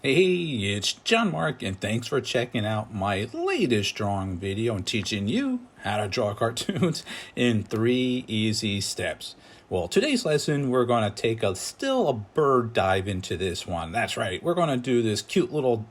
Hey, it's John-Marc, and thanks for checking out my latest drawing video and teaching you how to draw cartoons in 3 easy steps. Well, today's lesson, we're going to take a bird dive into this one. That's right, we're going to do this cute little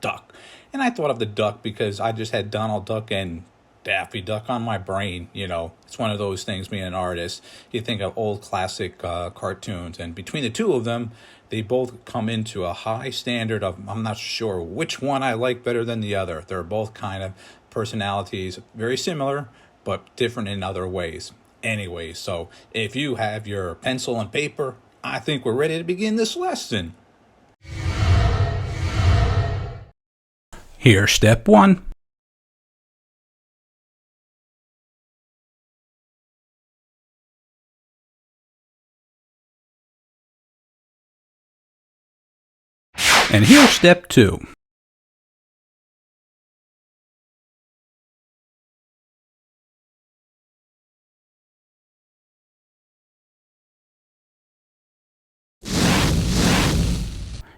duck. And I thought of the duck because I just had Donald Duck and Daffy Duck on my brain. It's one of those things, being an artist, you think of old classic cartoons, and between the two of them, they both come into a high standard of, I'm not sure which one I like better than the other. They're both kind of personalities, very similar, but different in other ways. Anyway, so if you have your pencil and paper, I think we're ready to begin this lesson. Here's step 1. And here's step 2.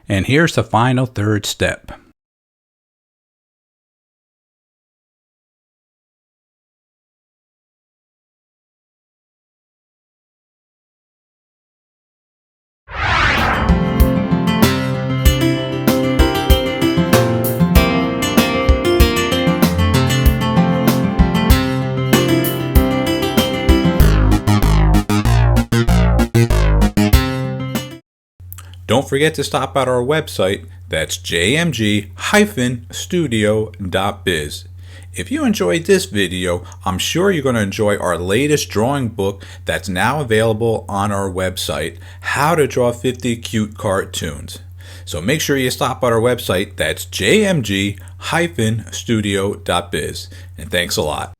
And here's the final third step. Don't forget to stop at our website, that's jmg-studio.biz. If you enjoyed this video, I'm sure you're going to enjoy our latest drawing book that's now available on our website, How to Draw 50 Cute Cartoons. So make sure you stop at our website, that's jmg-studio.biz. And thanks a lot.